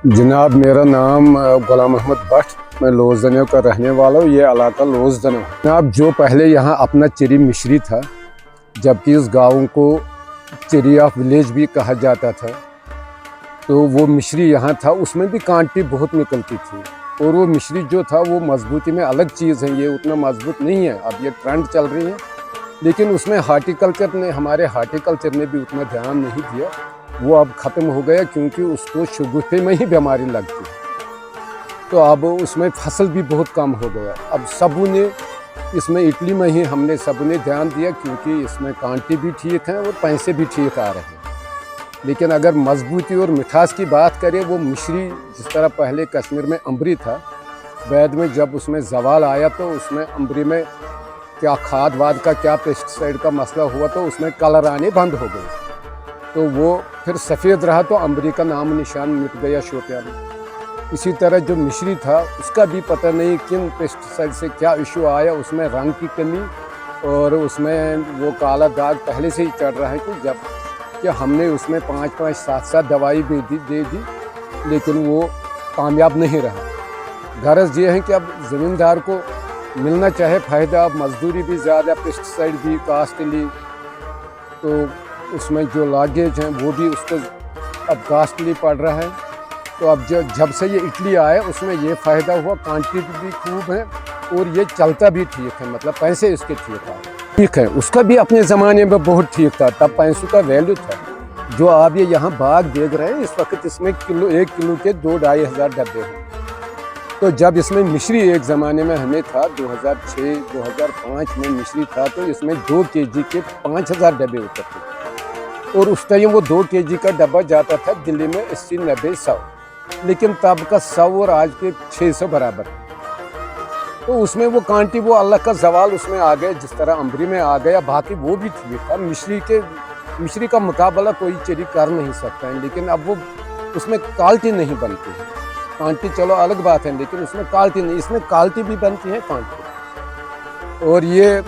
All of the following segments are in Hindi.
जनाब, मेरा नाम गुलाम अहमद भट्ट, मैं लोजदनियों का रहने वाला हूँ। ये इलाका लोजदनियों। जनाब, जो पहले यहाँ अपना चिरी मिश्री था, जबकि उस गाँव को चिरी ऑफ विलेज भी कहा जाता था, तो वो मिश्री यहाँ था, उसमें भी कांटी बहुत निकलती थी। और वो मिश्री जो था वो मजबूती में अलग चीज़ है, ये उतना मजबूत नहीं है। अब ये ट्रेंड चल रही है, लेकिन उसमें हमारे हार्टिकल्चर ने भी उतना ध्यान नहीं दिया। वो अब ख़त्म हो गया क्योंकि उसको शुगुफे में ही बीमारी लगती है, तो अब उसमें फसल भी बहुत कम हो गया। अब सबों ने इसमें इटली में ही हमने सब ने ध्यान दिया, क्योंकि इसमें कांटे भी ठीक हैं और पैसे भी ठीक आ रहे हैं। लेकिन अगर मजबूती और मिठास की बात करें, वो मिश्री जिस तरह पहले कश्मीर में अम्बरी था, बाद में जब उसमें जवाल आया तो उसमें अम्बरी में क्या खाद वाद का, क्या पेस्टिसाइड का मसला हुआ, तो उसमें कलर आने बंद हो गए। तो वो फिर सफ़ेद रहा तो अम्बरी का नाम निशान मिट गया शोपियां में। इसी तरह जो मिश्री था, उसका भी पता नहीं किन पेस्टिसाइड से क्या इशू आया, उसमें रंग की कमी और उसमें वो काला दाग पहले से ही चढ़ रहा है कि हमने उसमें 5-5, 7-7 दवाई भी दे दी, लेकिन वो कामयाब नहीं रहा। गरज ये है कि अब ज़मींदार को मिलना चाहे फ़ायदा, अब मजदूरी भी ज़्यादा, पेस्टिसाइड भी कास्टली, तो उसमें जो लागेज हैं वो भी उसको अब कास्टली पड़ रहा है। तो अब जब से ये इटली आया, उसमें ये फ़ायदा हुआ, क्वांटिटी भी खूब है और ये चलता भी ठीक है, मतलब पैसे इसके ठीक है। उसका भी अपने ज़माने में बहुत ठीक था, तब पैसों का वैल्यू था। जो आप ये यहाँ बाग देख रहे हैं, इस वक्त इसमें 1 किलो के 2-2.5 हज़ार डब्बे हैं। तो जब इसमें मिश्री एक ज़माने में हमें था, 2006-2005 में मिश्री था, तो इसमें 2 केजी के 5,000 डब्बे उतरते थे। और उस टाइम वो 2 केजी का डब्बा जाता था दिल्ली में 80-90-100, लेकिन तब का 100 और आज के 600 बराबर। तो उसमें वो कांटी, वो अल्लाह का जवाल उसमें आ गया, जिस तरह अम्बरी में आ गया। बाकी वो भी ठीक था, मिश्री का मुकाबला कोई चेरी कर नहीं सकता है, लेकिन अब वो उसमें क्वालिटी नहीं बनती है। कांटी चलो अलग बात है, लेकिन उसमें क्वालिटी नहीं, इसमें क्वालिटी भी बनती है कांटी। और ये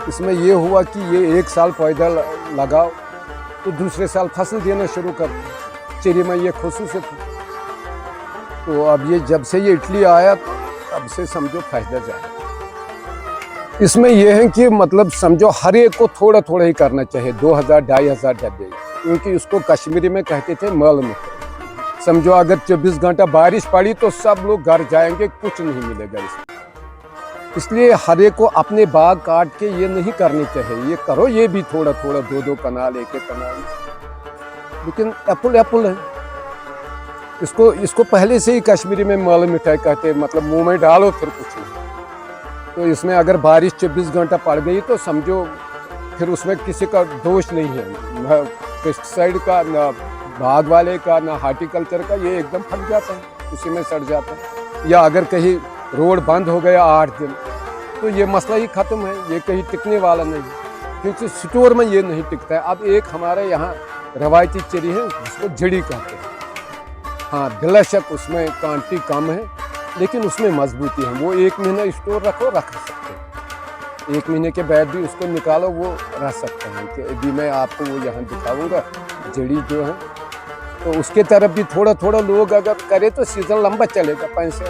इसमें ये हुआ कि ये 1 साल पौधा लगाओ तो दूसरे साल फसल देना शुरू कर, चेरी में ये खुसूसियत है। तो अब ये जब से ये इटली आया, तब से समझो फायदा जाए। इसमें यह है कि मतलब समझो हर एक को थोड़ा थोड़ा ही करना चाहिए, 2,000-2.5 डब्बे, क्योंकि उसको कश्मीरी में कहते थे मल में। समझो अगर 24 घंटा बारिश पड़ी तो सब लोग घर जाएंगे, कुछ नहीं मिलेगा इसमें। इसलिए हर एक को अपने बाग काट के ये नहीं करनी चाहिए, ये करो, ये भी थोड़ा थोड़ा 2-2 कनाल, 1-1 कनाल, लेकिन एप्पल है। इसको पहले से ही कश्मीरी में मल मिठाई कहते हैं, मतलब मुंह में डालो फिर कुछ नहीं। तो इसमें अगर बारिश 24 घंटा पड़ गई तो समझो फिर उसमें किसी का दोष नहीं है, न पेस्टिसाइड का, न बाग वाले का, न हार्टिकल्चर का। ये एकदम फट जाता है, उसी में सड़ जाता है। या अगर कहीं रोड बंद हो गया 8 दिन, तो ये मसला ही ख़त्म है, ये कहीं टिकने वाला नहीं, क्योंकि स्टोर में ये नहीं टिकता है। अब एक हमारे यहाँ रवायती चेरी है, जिसको जड़ी कहते हैं। हाँ, बिला शक उसमें कांटी कम है, लेकिन उसमें मजबूती है। वो 1 महीना स्टोर रख सकते हैं, 1 महीने के बाद भी उसको निकालो, वो रह सकते हैं। कि अभी मैं आपको वो यहाँ दिखाऊँगा जड़ी जो है, तो उसके तरफ भी थोड़ा थोड़ा लोग अगर करें तो सीज़न लंबा चलेगा, पैसे